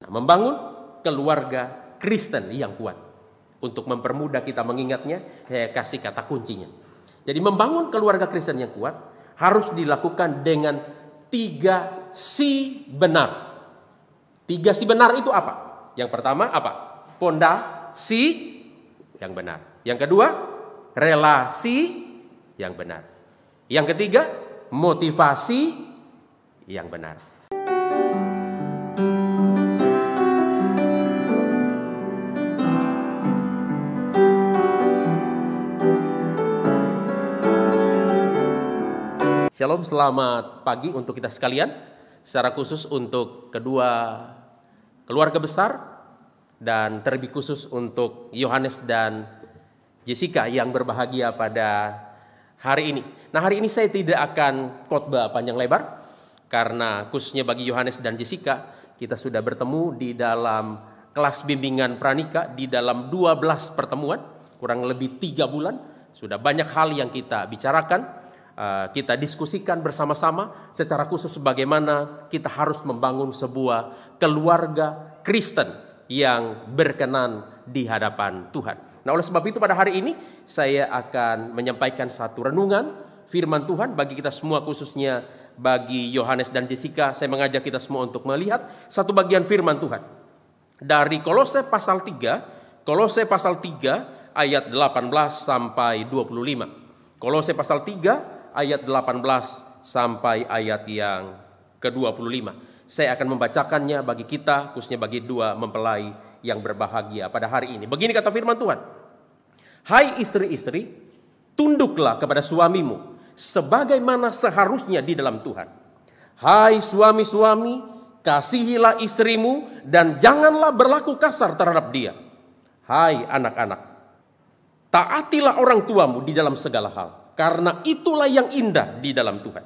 Nah, membangun keluarga Kristen yang kuat. Untuk mempermudah kita mengingatnya, saya kasih kata kuncinya. Jadi membangun keluarga Kristen yang kuat harus dilakukan dengan 3 si benar. 3 si benar itu apa? Yang pertama apa? Pondasi yang benar. Yang kedua, relasi yang benar. Yang ketiga, motivasi yang benar. Shalom, selamat pagi untuk kita sekalian. Secara khusus untuk kedua keluarga besar dan terlebih khusus untuk Yohanes dan Jessica yang berbahagia pada hari ini. Nah, hari ini saya tidak akan khotbah panjang lebar karena khususnya bagi Yohanes dan Jessica kita sudah bertemu di dalam kelas bimbingan pranika di dalam 12 pertemuan, kurang lebih 3 bulan. Sudah banyak hal yang kita bicarakan, kita diskusikan bersama-sama secara khusus bagaimana kita harus membangun sebuah keluarga Kristen yang berkenan di hadapan Tuhan. Nah, oleh sebab itu pada hari ini saya akan menyampaikan satu renungan firman Tuhan bagi kita semua, khususnya bagi Yohanes dan Jessica. Saya mengajak kita semua untuk melihat satu bagian firman Tuhan dari Kolose pasal 3, Kolose pasal 3 ayat 18 sampai 25. Kolose pasal 3 ayat 18 sampai ayat yang ke-25. Saya akan membacakannya bagi kita, khususnya bagi 2 mempelai yang berbahagia pada hari ini. Begini kata firman Tuhan. Hai istri-istri, tunduklah kepada suamimu sebagaimana seharusnya di dalam Tuhan. Hai suami-suami, kasihilah istrimu dan janganlah berlaku kasar terhadap dia. Hai anak-anak, taatilah orang tuamu di dalam segala hal, karena itulah yang indah di dalam Tuhan.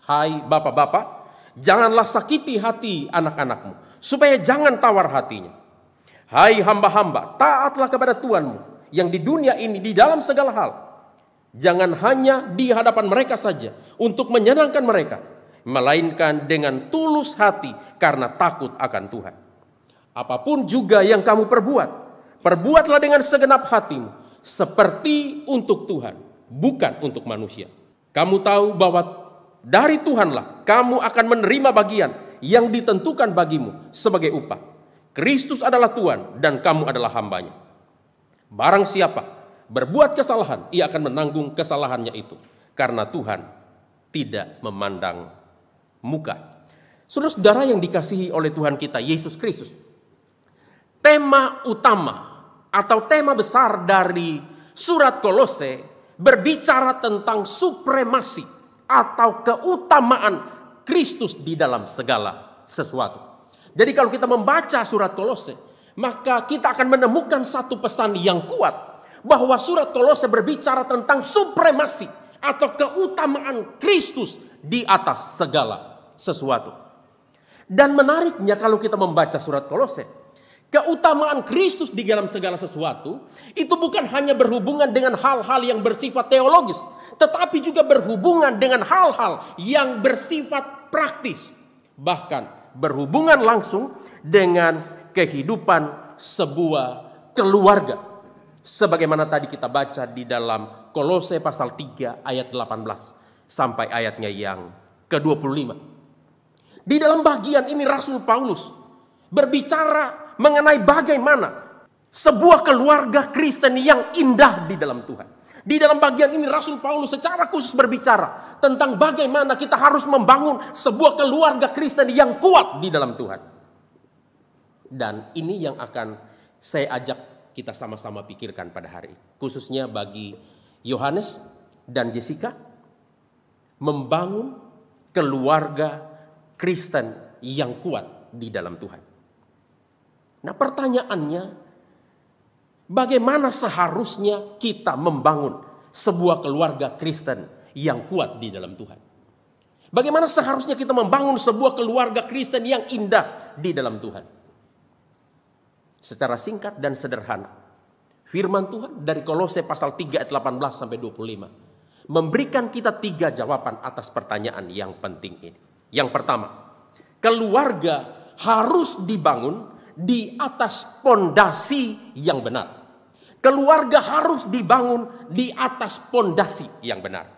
Hai bapak-bapak, janganlah sakiti hati anak-anakmu, supaya jangan tawar hatinya. Hai hamba-hamba, taatlah kepada Tuhanmu yang di dunia ini di dalam segala hal. Jangan hanya di hadapan mereka saja untuk menyenangkan mereka, melainkan dengan tulus hati karena takut akan Tuhan. Apapun juga yang kamu perbuat, perbuatlah dengan segenap hatimu, seperti untuk Tuhan, bukan untuk manusia. Kamu tahu bahwa dari Tuhanlah kamu akan menerima bagian yang ditentukan bagimu sebagai upah. Kristus adalah Tuhan dan kamu adalah hambanya. Barang siapa berbuat kesalahan, ia akan menanggung kesalahannya itu, karena Tuhan tidak memandang muka. Saudara-saudara yang dikasihi oleh Tuhan kita Yesus Kristus, tema utama atau tema besar dari surat Kolose berbicara tentang supremasi atau keutamaan Kristus di dalam segala sesuatu. Jadi kalau kita membaca surat Kolose, maka kita akan menemukan satu pesan yang kuat bahwa surat Kolose berbicara tentang supremasi atau keutamaan Kristus di atas segala sesuatu. Dan menariknya kalau kita membaca surat Kolose, keutamaan Kristus di dalam segala sesuatu itu bukan hanya berhubungan dengan hal-hal yang bersifat teologis, tetapi juga berhubungan dengan hal-hal yang bersifat praktis, bahkan berhubungan langsung dengan kehidupan sebuah keluarga. Sebagaimana tadi kita baca di dalam Kolose pasal 3 ayat 18 sampai ayatnya yang ke-25. Di dalam bagian ini Rasul Paulus berbicara mengenai bagaimana sebuah keluarga Kristen yang indah di dalam Tuhan. Di dalam bagian ini Rasul Paulus secara khusus berbicara tentang bagaimana kita harus membangun sebuah keluarga Kristen yang kuat di dalam Tuhan. Dan ini yang akan saya ajak kita sama-sama pikirkan pada hari ini. Khususnya bagi Yohanes dan Jessica, membangun keluarga Kristen yang kuat di dalam Tuhan. Nah, pertanyaannya, bagaimana seharusnya kita membangun sebuah keluarga Kristen yang kuat di dalam Tuhan? Bagaimana seharusnya kita membangun sebuah keluarga Kristen yang indah di dalam Tuhan? Secara singkat dan sederhana, firman Tuhan dari Kolose pasal 3 ayat 18 sampai 25 memberikan kita 3 jawaban atas pertanyaan yang penting ini. Yang pertama, keluarga harus dibangun di atas pondasi yang benar. Keluarga harus dibangun di atas pondasi yang benar.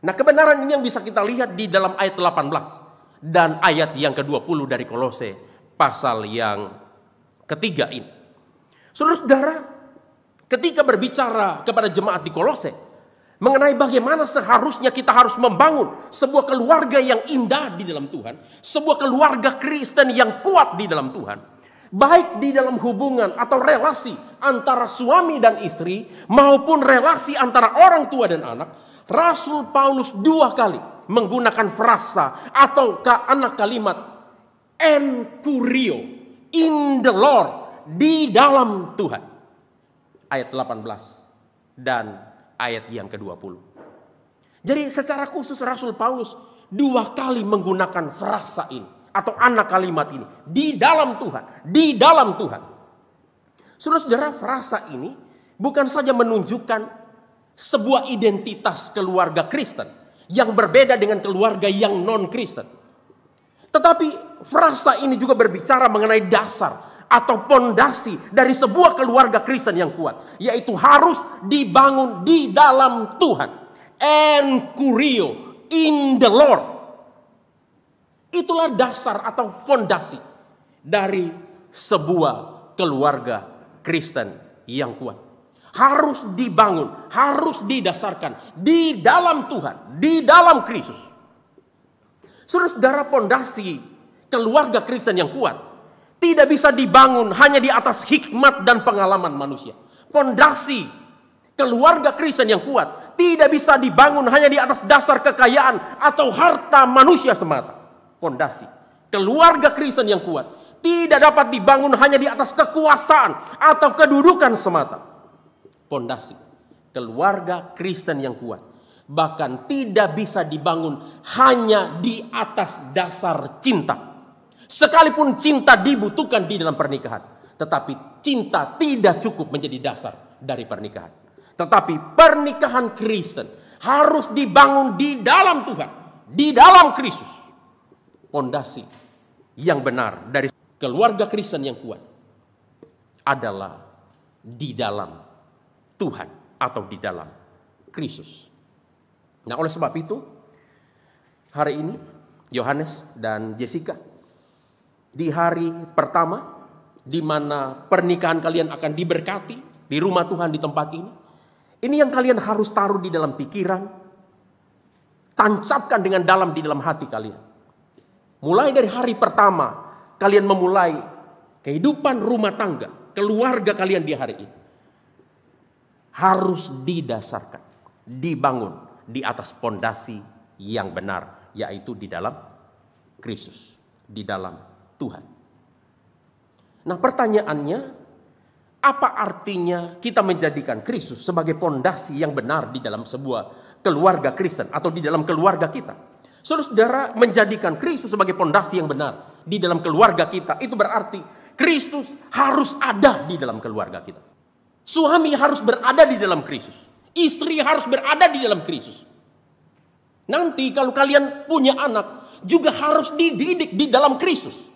Nah, kebenaran ini yang bisa kita lihat di dalam ayat 18 dan ayat yang ke-20 dari Kolose pasal yang ketiga ini. Saudara-saudara, ketika berbicara kepada jemaat di Kolose mengenai bagaimana seharusnya kita harus membangun sebuah keluarga yang indah di dalam Tuhan, sebuah keluarga Kristen yang kuat di dalam Tuhan, baik di dalam hubungan atau relasi antara suami dan istri maupun relasi antara orang tua dan anak, Rasul Paulus 2 kali menggunakan frasa atau anak kalimat enkurio, in the Lord, di dalam Tuhan. Ayat 18 dan ayat yang ke-20. Jadi secara khusus Rasul Paulus 2 kali menggunakan frasa ini atau anak kalimat ini, di dalam Tuhan, di dalam Tuhan. Saudara-saudara, frasa ini bukan saja menunjukkan sebuah identitas keluarga Kristen yang berbeda dengan keluarga yang non-Kristen. Tetapi frasa ini juga berbicara mengenai dasar atau pondasi dari sebuah keluarga Kristen yang kuat, yaitu harus dibangun di dalam Tuhan. Enkurio, in the Lord. Itulah dasar atau fondasi dari sebuah keluarga Kristen yang kuat. Harus dibangun, harus didasarkan di dalam Tuhan, di dalam Kristus. Saudara-saudara, fondasi keluarga Kristen yang kuat tidak bisa dibangun hanya di atas hikmat dan pengalaman manusia. Fondasi keluarga Kristen yang kuat tidak bisa dibangun hanya di atas dasar kekayaan atau harta manusia semata. Fondasi keluarga Kristen yang kuat tidak dapat dibangun hanya di atas kekuasaan atau kedudukan semata. Fondasi keluarga Kristen yang kuat bahkan tidak bisa dibangun hanya di atas dasar cinta. Sekalipun cinta dibutuhkan di dalam pernikahan, tetapi cinta tidak cukup menjadi dasar dari pernikahan. Tetapi pernikahan Kristen harus dibangun di dalam Tuhan, di dalam Kristus. Fondasi yang benar dari keluarga Kristen yang kuat adalah di dalam Tuhan atau di dalam Kristus. Nah, oleh sebab itu hari ini Yohanes dan Jessica, di hari pertama di mana pernikahan kalian akan diberkati di rumah Tuhan di tempat ini yang kalian harus taruh di dalam pikiran, tancapkan dengan dalam di dalam hati kalian. Mulai dari hari pertama kalian memulai kehidupan rumah tangga, keluarga kalian di hari ini harus didasarkan, dibangun di atas pondasi yang benar, yaitu di dalam Kristus, di dalam Tuhan. Nah, pertanyaannya, apa artinya kita menjadikan Kristus sebagai pondasi yang benar di dalam sebuah keluarga Kristen atau di dalam keluarga kita? Saudara, menjadikan Kristus sebagai pondasi yang benar di dalam keluarga kita, itu berarti Kristus harus ada di dalam keluarga kita. Suami harus berada di dalam Kristus. Istri harus berada di dalam Kristus. Nanti kalau kalian punya anak, juga harus dididik di dalam Kristus.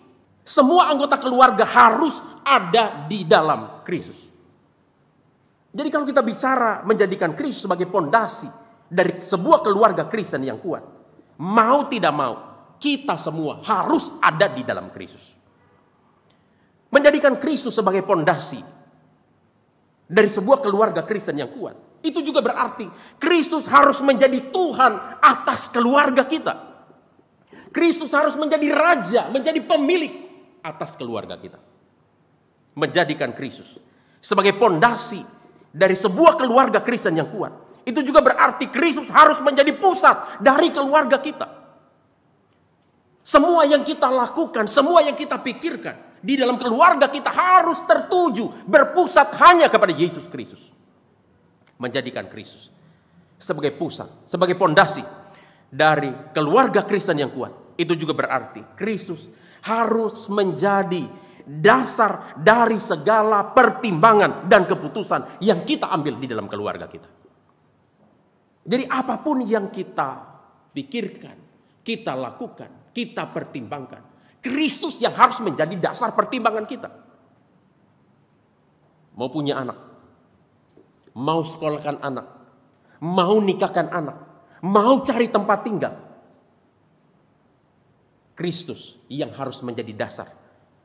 Semua anggota keluarga harus ada di dalam Kristus. Jadi kalau kita bicara menjadikan Kristus sebagai pondasi dari sebuah keluarga Kristen yang kuat, mau tidak mau, kita semua harus ada di dalam Kristus. Menjadikan Kristus sebagai pondasi dari sebuah keluarga Kristen yang kuat, itu juga berarti Kristus harus menjadi Tuhan atas keluarga kita. Kristus harus menjadi raja, menjadi pemilik atas keluarga kita. Menjadikan Kristus sebagai pondasi dari sebuah keluarga Kristen yang kuat, itu juga berarti Kristus harus menjadi pusat dari keluarga kita. Semua yang kita lakukan, semua yang kita pikirkan di dalam keluarga kita harus tertuju, berpusat hanya kepada Yesus Kristus. Menjadikan Kristus sebagai pusat, sebagai pondasi dari keluarga Kristen yang kuat, itu juga berarti Kristus harus menjadi dasar dari segala pertimbangan dan keputusan yang kita ambil di dalam keluarga kita. Jadi apapun yang kita pikirkan, kita lakukan, kita pertimbangkan, Kristus yang harus menjadi dasar pertimbangan kita. Mau punya anak, mau sekolahkan anak, mau nikahkan anak, mau cari tempat tinggal. Kristus yang harus menjadi dasar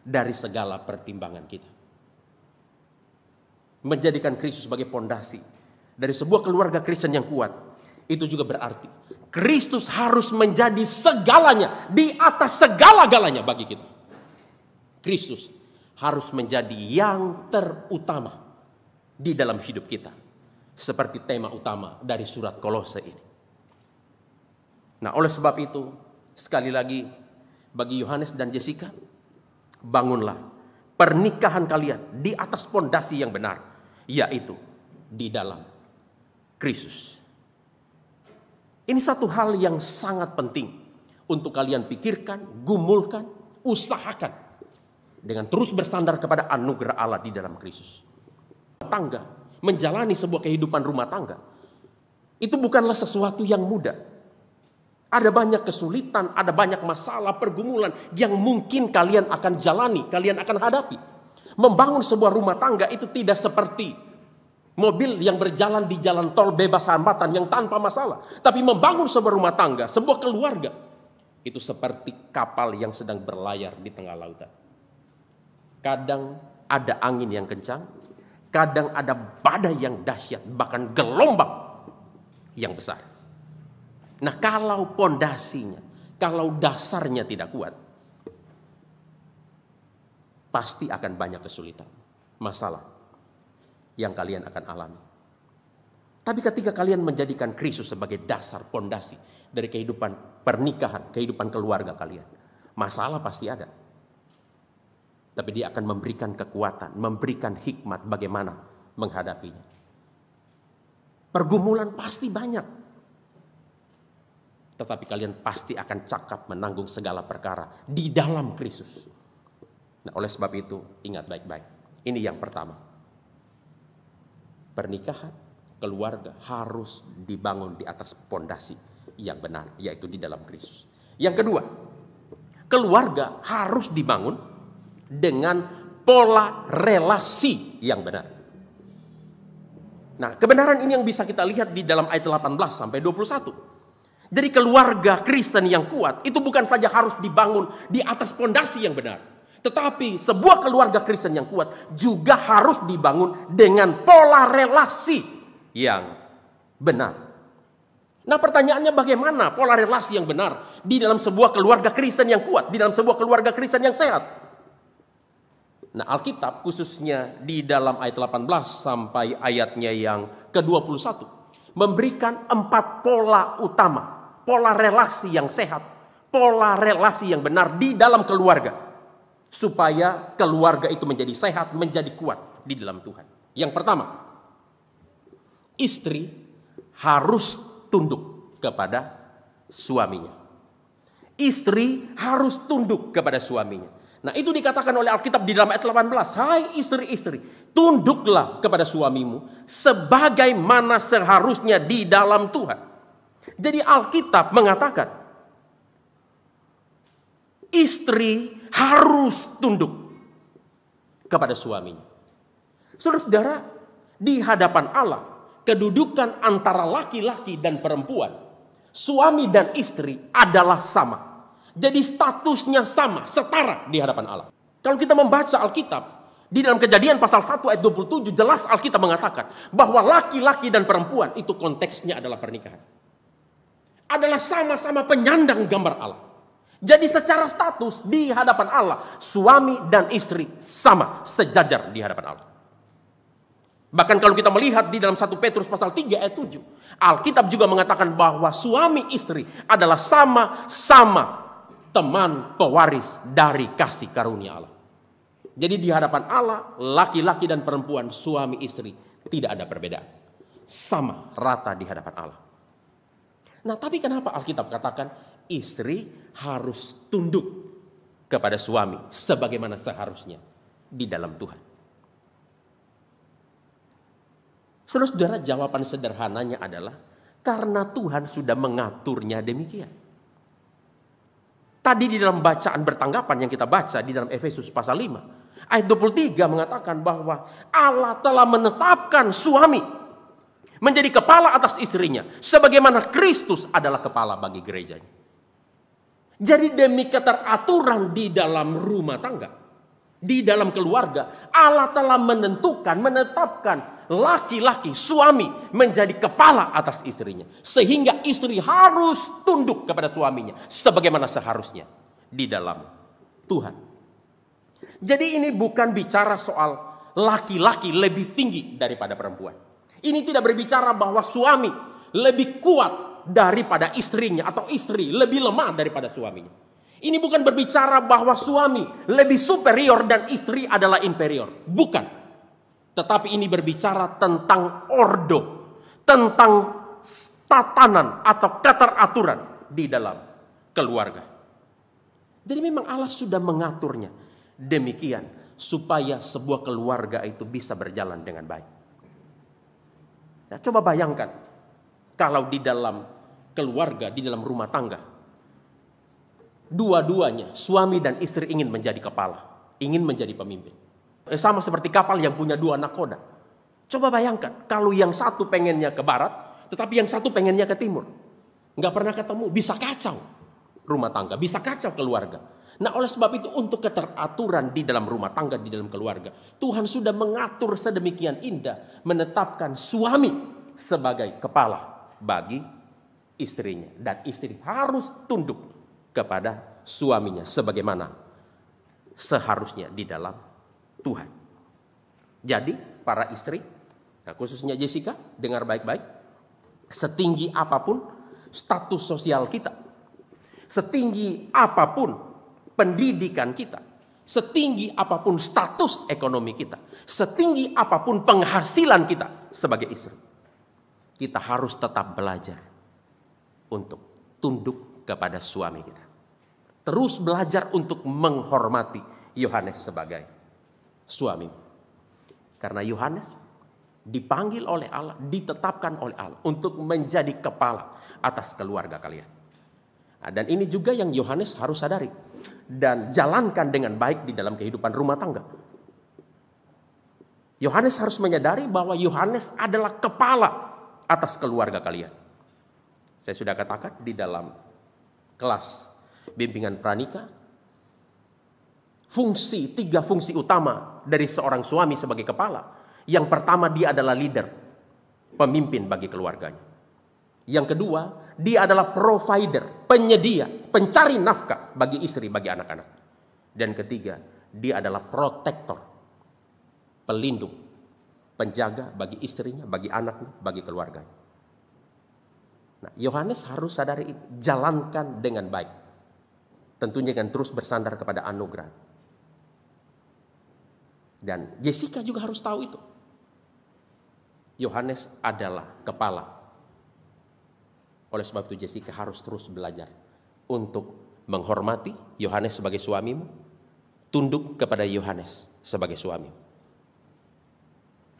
dari segala pertimbangan kita. Menjadikan Kristus sebagai pondasi dari sebuah keluarga Kristen yang kuat. Itu juga berarti Kristus harus menjadi segalanya, di atas segala-galanya bagi kita. Kristus harus menjadi yang terutama di dalam hidup kita. Seperti tema utama dari surat Kolose ini. Nah, oleh sebab itu, sekali lagi, bagi Yohanes dan Jessica, bangunlah pernikahan kalian di atas pondasi yang benar, yaitu di dalam Kristus. Ini satu hal yang sangat penting untuk kalian pikirkan, gumulkan, usahakan dengan terus bersandar kepada anugerah Allah di dalam Kristus. Tangga, menjalani sebuah kehidupan rumah tangga, itu bukanlah sesuatu yang mudah. Ada banyak kesulitan, ada banyak masalah, pergumulan yang mungkin kalian akan jalani, kalian akan hadapi. Membangun sebuah rumah tangga itu tidak seperti mobil yang berjalan di jalan tol bebas hambatan yang tanpa masalah. Tapi membangun sebuah rumah tangga, sebuah keluarga, itu seperti kapal yang sedang berlayar di tengah lautan. Kadang ada angin yang kencang, kadang ada badai yang dahsyat, bahkan gelombang yang besar. Nah, kalau pondasinya, kalau dasarnya tidak kuat, pasti akan banyak kesulitan, masalah yang kalian akan alami. Tapi ketika kalian menjadikan Kristus sebagai dasar pondasi dari kehidupan pernikahan, kehidupan keluarga kalian, masalah pasti ada. Tapi dia akan memberikan kekuatan, memberikan hikmat bagaimana menghadapinya. Pergumulan pasti banyak. Tetapi kalian pasti akan cakap menanggung segala perkara di dalam Kristus. Nah, oleh sebab itu ingat baik-baik. Ini yang pertama. Pernikahan, keluarga harus dibangun di atas pondasi yang benar, yaitu di dalam Kristus. Yang kedua, keluarga harus dibangun dengan pola relasi yang benar. Nah, kebenaran ini yang bisa kita lihat di dalam ayat 18 sampai 21. Jadi keluarga Kristen yang kuat itu bukan saja harus dibangun di atas pondasi yang benar. Tetapi sebuah keluarga Kristen yang kuat juga harus dibangun dengan pola relasi yang benar. Nah, pertanyaannya bagaimana pola relasi yang benar di dalam sebuah keluarga Kristen yang kuat, di dalam sebuah keluarga Kristen yang sehat? Nah, Alkitab khususnya di dalam ayat 18 sampai ayatnya yang ke-21 memberikan 4 pola utama. Pola relasi yang sehat, pola relasi yang benar di dalam keluarga. Supaya keluarga itu menjadi sehat, menjadi kuat di dalam Tuhan. Yang pertama, istri harus tunduk kepada suaminya. Istri harus tunduk kepada suaminya. Nah, itu dikatakan oleh Alkitab di dalam ayat 18. Hai istri-istri, tunduklah kepada suamimu sebagaimana seharusnya di dalam Tuhan. Jadi Alkitab mengatakan istri harus tunduk kepada suaminya. Saudara-saudara, di hadapan Allah, kedudukan antara laki-laki dan perempuan, suami dan istri adalah sama. Jadi statusnya sama, setara di hadapan Allah. Kalau kita membaca Alkitab, di dalam Kejadian pasal 1 ayat 27 jelas Alkitab mengatakan bahwa laki-laki dan perempuan itu konteksnya adalah pernikahan. Adalah sama-sama penyandang gambar Allah. Jadi secara status di hadapan Allah, suami dan istri sama, sejajar di hadapan Allah. Bahkan kalau kita melihat di dalam 1 Petrus pasal 3 ayat 7, Alkitab juga mengatakan bahwa suami istri adalah sama-sama teman pewaris dari kasih karunia Allah. Jadi di hadapan Allah, laki-laki dan perempuan, suami istri tidak ada perbedaan. Sama rata di hadapan Allah. Nah, tapi kenapa Alkitab katakan istri harus tunduk kepada suami sebagaimana seharusnya di dalam Tuhan? Saudara-saudara, jawaban sederhananya adalah karena Tuhan sudah mengaturnya demikian. Tadi di dalam bacaan bertanggapan yang kita baca di dalam Efesus pasal 5. Ayat 23 mengatakan bahwa Allah telah menetapkan suami menjadi kepala atas istrinya. Sebagaimana Kristus adalah kepala bagi gerejanya. Jadi demi keteraturan di dalam rumah tangga, di dalam keluarga, Allah telah menetapkan laki-laki, suami menjadi kepala atas istrinya. Sehingga istri harus tunduk kepada suaminya sebagaimana seharusnya di dalam Tuhan. Jadi ini bukan bicara soal laki-laki lebih tinggi daripada perempuan. Ini tidak berbicara bahwa suami lebih kuat daripada istrinya atau istri lebih lemah daripada suaminya. Ini bukan berbicara bahwa suami lebih superior dan istri adalah inferior. Bukan. Tetapi ini berbicara tentang ordo, tentang tatanan atau keteraturan di dalam keluarga. Jadi memang Allah sudah mengaturnya demikian supaya sebuah keluarga itu bisa berjalan dengan baik. Nah, coba bayangkan kalau di dalam keluarga, di dalam rumah tangga, dua-duanya suami dan istri ingin menjadi kepala, ingin menjadi pemimpin. Sama seperti kapal yang punya dua nakoda. Coba bayangkan kalau yang satu pengennya ke barat, tetapi yang satu pengennya ke timur. Nggak pernah ketemu, bisa kacau rumah tangga, bisa kacau keluarga. Nah, oleh sebab itu untuk keteraturan di dalam rumah tangga, di dalam keluarga, Tuhan sudah mengatur sedemikian indah, menetapkan suami sebagai kepala bagi istrinya. Dan istri harus tunduk kepada suaminya sebagaimana seharusnya di dalam Tuhan. Jadi para istri, nah khususnya Jessica, dengar baik-baik. Setinggi apapun status sosial kita, setinggi apapun pendidikan kita, setinggi apapun status ekonomi kita, setinggi apapun penghasilan kita sebagai istri, kita harus tetap belajar untuk tunduk kepada suami kita. Terus belajar untuk menghormati Yohanes sebagai suami. Karena Yohanes dipanggil oleh Allah, ditetapkan oleh Allah untuk menjadi kepala atas keluarga kalian. Nah, dan ini juga yang Yohanes harus sadari dan jalankan dengan baik di dalam kehidupan rumah tangga. Yohanes harus menyadari bahwa Yohanes adalah kepala atas keluarga kalian. Saya sudah katakan di dalam kelas bimbingan pranikah, tiga fungsi utama dari seorang suami sebagai kepala. Yang pertama, dia adalah leader, pemimpin bagi keluarganya. Yang kedua, dia adalah provider, penyedia, pencari nafkah bagi istri, bagi anak-anak. Dan ketiga, dia adalah protektor, pelindung, penjaga bagi istrinya, bagi anaknya, bagi keluarganya. Nah, Yohanes harus sadari ini, jalankan dengan baik. Tentunya dengan terus bersandar kepada anugerah. Dan Jessica juga harus tahu itu. Yohanes adalah kepala. Oleh sebab itu Jessica harus terus belajar untuk menghormati Yohanes sebagai suamimu, tunduk kepada Yohanes sebagai suami.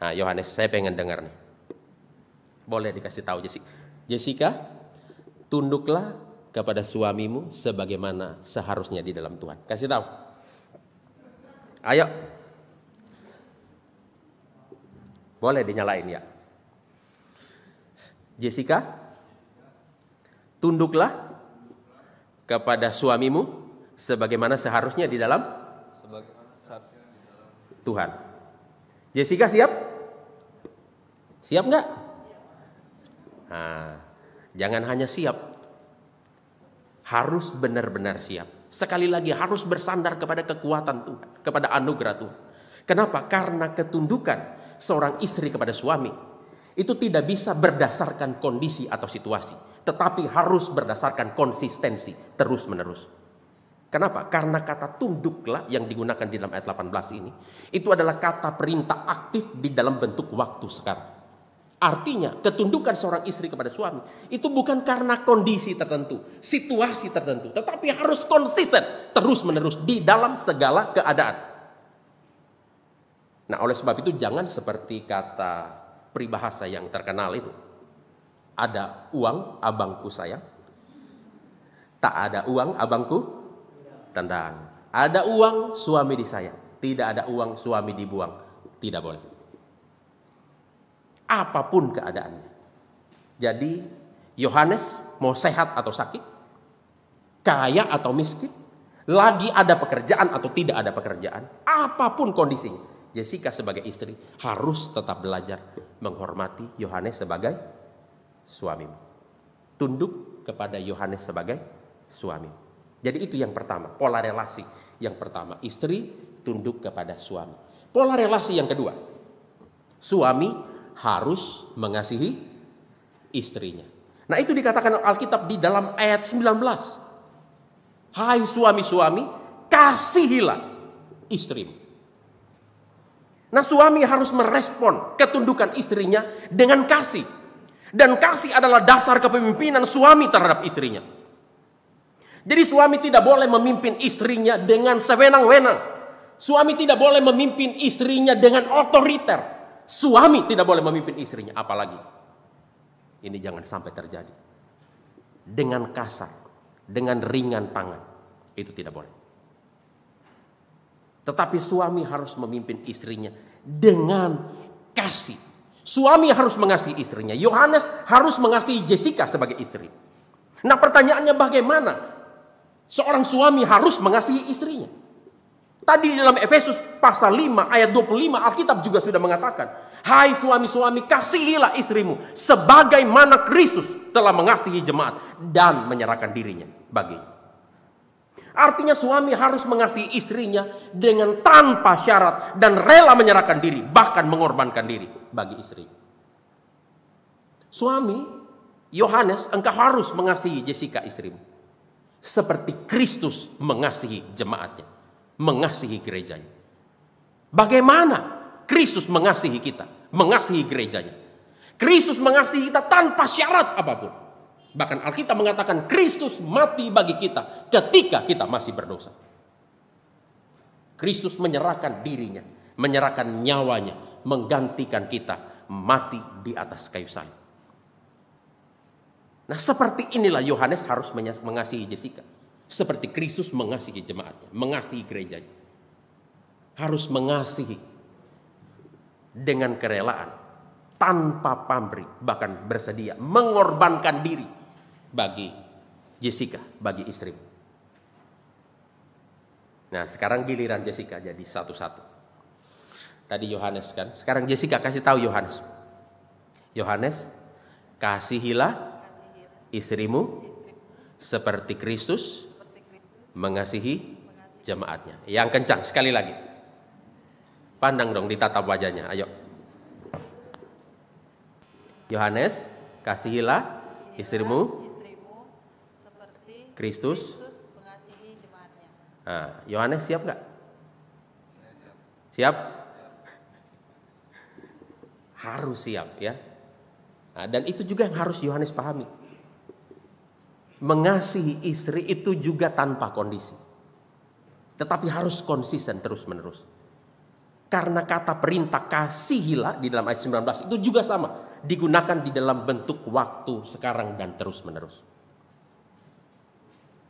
Nah, Yohanes, saya pengen dengar nih. Boleh dikasih tahu Jessica. Jessica, tunduklah kepada suamimu sebagaimana seharusnya di dalam Tuhan. Kasih tahu. Ayo. Boleh dinyalain ya. Jessica, tunduklah kepada suamimu sebagaimana seharusnya di dalam Tuhan. Jessica siap? Siap nggak? Nah, jangan hanya siap, harus benar-benar siap. Sekali lagi harus bersandar kepada kekuatan Tuhan, kepada anugerah Tuhan. Kenapa? Karena ketundukan seorang istri kepada suami itu tidak bisa berdasarkan kondisi atau situasi, tetapi harus berdasarkan konsistensi terus-menerus. Kenapa? Karena kata tunduklah yang digunakan di dalam ayat 18 ini, itu adalah kata perintah aktif di dalam bentuk waktu sekarang. Artinya ketundukan seorang istri kepada suami itu bukan karena kondisi tertentu, situasi tertentu, tetapi harus konsisten terus-menerus di dalam segala keadaan. Nah, oleh sebab itu jangan seperti kata peribahasa yang terkenal itu. Ada uang, abangku sayang. Tak ada uang, abangku tendang. Ada uang, suami disayang. Tidak ada uang, suami dibuang. Tidak boleh. Apapun keadaannya. Jadi Yohanes mau sehat atau sakit, kaya atau miskin, lagi ada pekerjaan atau tidak ada pekerjaan, apapun kondisinya, Jessica sebagai istri harus tetap belajar menghormati Yohanes sebagai suamimu. Tunduk kepada Yohanes sebagai suami. Jadi itu yang pertama, pola relasi yang pertama, istri tunduk kepada suami. Pola relasi yang kedua, suami harus mengasihi istrinya. Nah, itu dikatakan Alkitab di dalam ayat 19. Hai suami-suami, kasihilah istrimu. Nah, suami harus merespon ketundukan istrinya dengan kasih. Dan kasih adalah dasar kepemimpinan suami terhadap istrinya. Jadi suami tidak boleh memimpin istrinya dengan sewenang-wenang. Suami tidak boleh memimpin istrinya dengan otoriter. Suami tidak boleh memimpin istrinya, apalagi ini jangan sampai terjadi dengan kasar, dengan ringan tangan. Itu tidak boleh. Tetapi suami harus memimpin istrinya dengan kasih. Suami harus mengasihi istrinya. Yohanes harus mengasihi Jessica sebagai istri. Nah, pertanyaannya bagaimana seorang suami harus mengasihi istrinya? Tadi di dalam Efesus pasal 5 ayat 25 Alkitab juga sudah mengatakan, hai suami-suami, kasihilah istrimu sebagaimana Kristus telah mengasihi jemaat dan menyerahkan dirinya baginya. Artinya suami harus mengasihi istrinya dengan tanpa syarat dan rela menyerahkan diri, bahkan mengorbankan diri bagi istri. Suami, Yohanes, engkau harus mengasihi Jessica istrimu seperti Kristus mengasihi jemaatnya, mengasihi gerejanya. Bagaimana Kristus mengasihi kita, mengasihi gerejanya? Kristus mengasihi kita tanpa syarat apapun. Bahkan Alkitab mengatakan Kristus mati bagi kita ketika kita masih berdosa. Kristus menyerahkan dirinya, menyerahkan nyawanya, menggantikan kita mati di atas kayu salib. Nah, seperti inilah Yohanes harus mengasihi Jessica. Seperti Kristus mengasihi jemaatnya, mengasihi gerejanya. Harus mengasihi dengan kerelaan, tanpa pamrih, bahkan bersedia mengorbankan diri bagi Jessica, bagi istri. Nah, sekarang giliran Jessica jadi satu-satu. Tadi Yohanes kan, sekarang Jessica kasih tahu Yohanes. Yohanes, kasihilah istrimu seperti Kristus mengasihi jemaatnya. Yang kencang sekali lagi. Pandang dong, ditatap wajahnya. Ayo. Yohanes, kasihilah istrimu seperti Kristus mengasihi jemaatnya. Nah, Yohanes siap nggak? Siap? Harus siap ya. Nah, dan itu juga yang harus Yohanes pahami. Mengasihi istri itu juga tanpa kondisi. Tetapi harus konsisten terus-menerus. Karena kata perintah kasihilah di dalam ayat 19 itu juga sama. Digunakan di dalam bentuk waktu sekarang dan terus-menerus.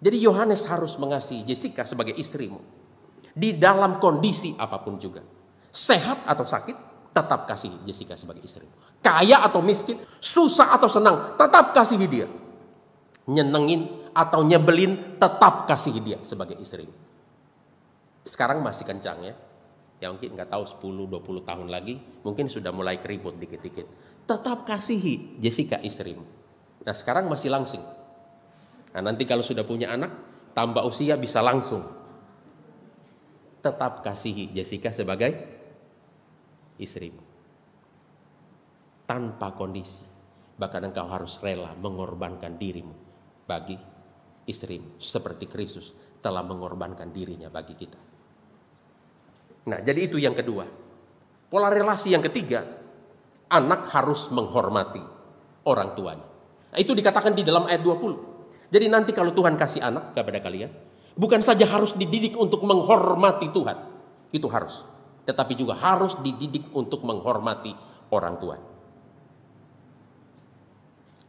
Jadi Yohanes harus mengasihi Jessica sebagai istrimu. Di dalam kondisi apapun juga. Sehat atau sakit, tetap kasihi Jessica sebagai istrimu. Kaya atau miskin, susah atau senang, tetap kasihi dia. Nyenengin atau nyebelin, tetap kasihi dia sebagai istrimu. Sekarang masih kencang ya. Ya mungkin nggak tahu 10-20 tahun lagi mungkin sudah mulai keribut dikit-dikit. Tetap kasihi Jessica istrimu. Nah, sekarang masih langsing. Nah, nanti kalau sudah punya anak, tambah usia bisa langsung. Tetap kasihi Jessica sebagai istrimu. Tanpa kondisi. Bahkan engkau harus rela mengorbankan dirimu bagi istrimu. Seperti Kristus telah mengorbankan dirinya bagi kita. Nah, jadi itu yang kedua. Pola relasi yang ketiga, anak harus menghormati orang tuanya. Nah, itu dikatakan di dalam ayat 20. Jadi nanti kalau Tuhan kasih anak kepada kalian, bukan saja harus dididik untuk menghormati Tuhan. Itu harus. Tetapi juga harus dididik untuk menghormati orang tua.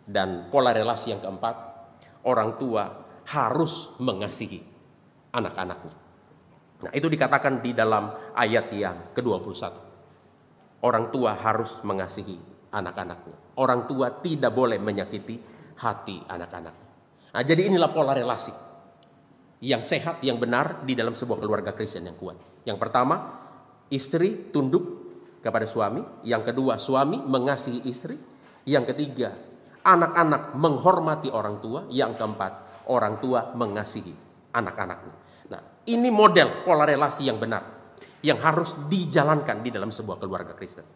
Dan pola relasi yang keempat, orang tua harus mengasihi anak-anaknya. Nah, itu dikatakan di dalam ayat yang ke-21. Orang tua harus mengasihi anak-anaknya. Orang tua tidak boleh menyakiti hati anak-anaknya. Nah, jadi inilah pola relasi yang sehat, yang benar di dalam sebuah keluarga Kristen yang kuat. Yang pertama, istri tunduk kepada suami. Yang kedua, suami mengasihi istri. Yang ketiga, anak-anak menghormati orang tua. Yang keempat, orang tua mengasihi anak-anaknya. Nah, ini model pola relasi yang benar yang harus dijalankan di dalam sebuah keluarga Kristen.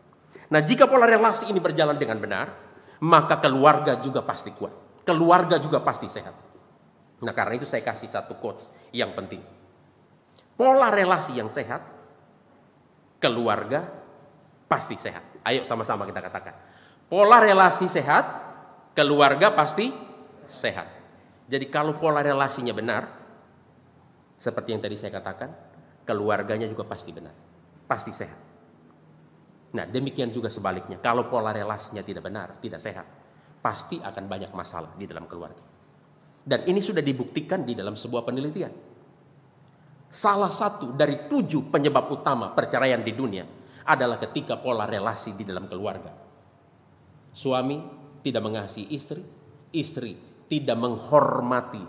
Nah, jika pola relasi ini berjalan dengan benar, maka keluarga juga pasti kuat. Keluarga juga pasti sehat. Nah, karena itu saya kasih satu quotes yang penting. Pola relasi yang sehat, keluarga pasti sehat. Ayo sama-sama kita katakan. Pola relasi sehat, keluarga pasti sehat. Jadi kalau pola relasinya benar, seperti yang tadi saya katakan, keluarganya juga pasti benar, pasti sehat. Nah, demikian juga sebaliknya. Kalau pola relasinya tidak benar, tidak sehat, pasti akan banyak masalah di dalam keluarga. Dan ini sudah dibuktikan di dalam sebuah penelitian. Salah satu dari 7 penyebab utama perceraian di dunia adalah ketika pola relasi di dalam keluarga. Suami tidak mengasihi istri, istri tidak menghormati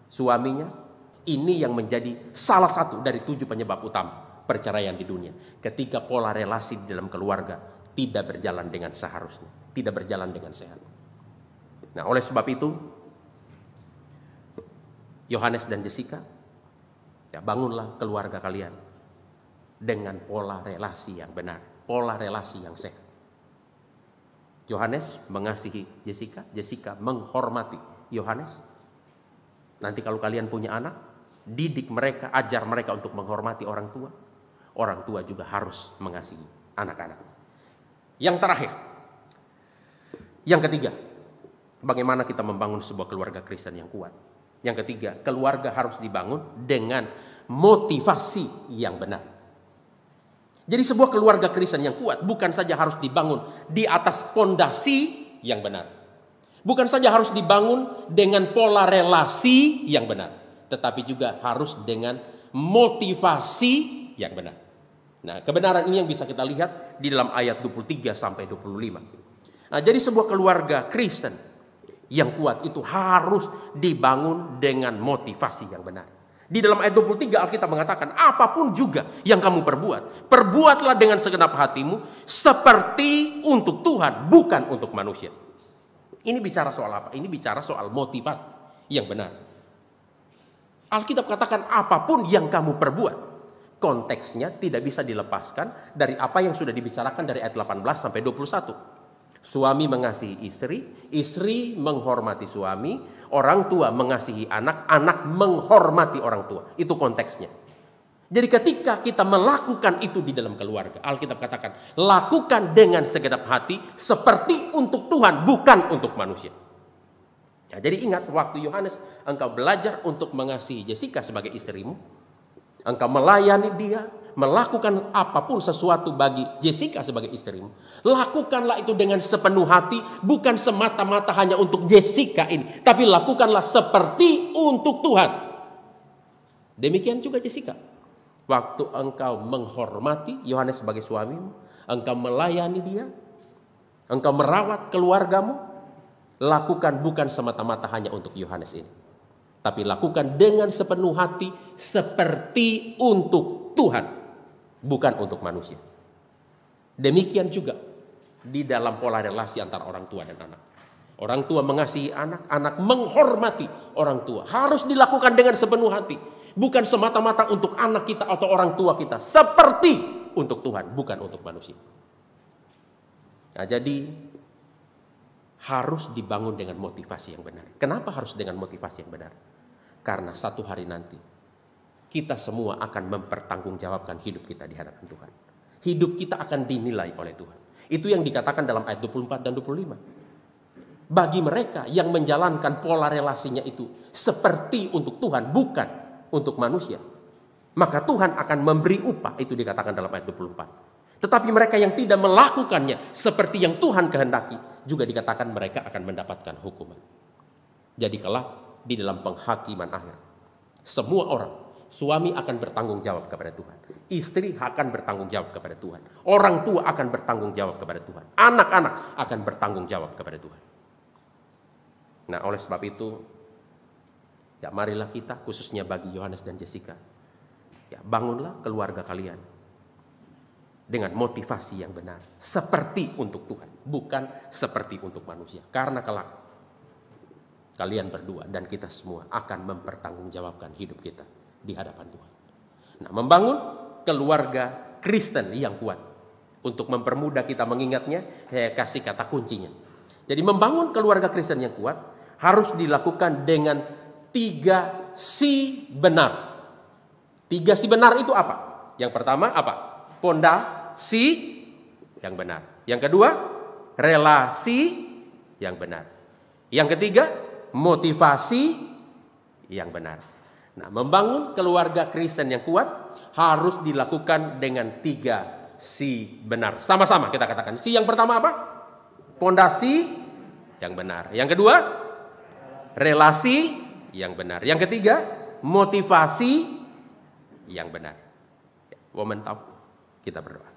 suaminya. Ini yang menjadi salah satu dari 7 penyebab utama perceraian di dunia. Ketika pola relasi di dalam keluarga tidak berjalan dengan seharusnya, tidak berjalan dengan sehat. Nah, oleh sebab itu, Yohanes dan Jessica, ya, bangunlah keluarga kalian dengan pola relasi yang benar, pola relasi yang sehat. Yohanes mengasihi Jessica, Jessica menghormati Yohanes. Nanti kalau kalian punya anak, didik mereka, ajar mereka untuk menghormati orang tua. Orang tua juga harus mengasihi anak-anak. Yang terakhir, yang ketiga, bagaimana kita membangun sebuah keluarga Kristen yang kuat. Yang ketiga, keluarga harus dibangun dengan motivasi yang benar. Jadi sebuah keluarga Kristen yang kuat bukan saja harus dibangun di atas pondasi yang benar. Bukan saja harus dibangun dengan pola relasi yang benar, tetapi juga harus dengan motivasi yang benar. Nah, kebenaran ini yang bisa kita lihat di dalam ayat 23 sampai 25. Nah, jadi sebuah keluarga Kristen yang kuat itu harus dibangun dengan motivasi yang benar. Di dalam ayat 23 Alkitab mengatakan, apapun juga yang kamu perbuat, perbuatlah dengan segenap hatimu seperti untuk Tuhan, bukan untuk manusia. Ini bicara soal apa? Ini bicara soal motivasi yang benar. Alkitab katakan apapun yang kamu perbuat. Konteksnya tidak bisa dilepaskan dari apa yang sudah dibicarakan dari ayat 18 sampai 21. Suami mengasihi istri, istri menghormati suami, orang tua mengasihi anak, anak menghormati orang tua. Itu konteksnya. Jadi ketika kita melakukan itu di dalam keluarga, Alkitab katakan, lakukan dengan segenap hati seperti untuk Tuhan, bukan untuk manusia. Nah, jadi ingat waktu Yohanes, engkau belajar untuk mengasihi Jessica sebagai istrimu, engkau melayani dia, melakukan apapun sesuatu bagi Jessica sebagai istrimu. Lakukanlah itu dengan sepenuh hati, bukan semata-mata hanya untuk Jessica ini, tapi lakukanlah seperti untuk Tuhan. Demikian juga Jessica. Waktu engkau menghormati Yohanes sebagai suamimu, engkau melayani dia, engkau merawat keluargamu, lakukan bukan semata-mata hanya untuk Yohanes ini, tapi lakukan dengan sepenuh hati seperti untuk Tuhan, bukan untuk manusia. Demikian juga di dalam pola relasi antara orang tua dan anak. Orang tua mengasihi anak, anak menghormati orang tua. Harus dilakukan dengan sepenuh hati, bukan semata-mata untuk anak kita atau orang tua kita, seperti untuk Tuhan, bukan untuk manusia. Nah, jadi harus dibangun dengan motivasi yang benar. Kenapa harus dengan motivasi yang benar? Karena satu hari nanti kita semua akan mempertanggungjawabkan hidup kita di hadapan Tuhan. Hidup kita akan dinilai oleh Tuhan. Itu yang dikatakan dalam ayat 24 dan 25. Bagi mereka yang menjalankan pola relasinya itu seperti untuk Tuhan, bukan untuk manusia, maka Tuhan akan memberi upah. Itu dikatakan dalam ayat 24. Tetapi mereka yang tidak melakukannya seperti yang Tuhan kehendaki, juga dikatakan mereka akan mendapatkan hukuman. Jadi kelak di dalam penghakiman akhir, semua orang Suami akan bertanggung jawab kepada Tuhan. Istri akan bertanggung jawab kepada Tuhan. Orang tua akan bertanggung jawab kepada Tuhan. Anak-anak akan bertanggung jawab kepada Tuhan. Nah, oleh sebab itu, ya marilah kita, khususnya bagi Yohanes dan Jessica, ya bangunlah keluarga kalian dengan motivasi yang benar, seperti untuk Tuhan, bukan seperti untuk manusia. Karena kelak kalian berdua dan kita semua akan mempertanggungjawabkan hidup kita di hadapan Tuhan. Nah, membangun keluarga Kristen yang kuat. Untuk mempermudah kita mengingatnya, saya kasih kata kuncinya. Jadi membangun keluarga Kristen yang kuat harus dilakukan dengan 3 si benar. 3 si benar itu apa? Yang pertama apa? Pondasi yang benar. Yang kedua, relasi yang benar. Yang ketiga, motivasi yang benar. Nah, membangun keluarga Kristen yang kuat harus dilakukan dengan 3 si benar. Sama-sama kita katakan. Si yang pertama apa? Pondasi yang benar. Yang kedua, relasi yang benar. Yang ketiga, motivasi yang benar. Momen tahu, kita berdoa.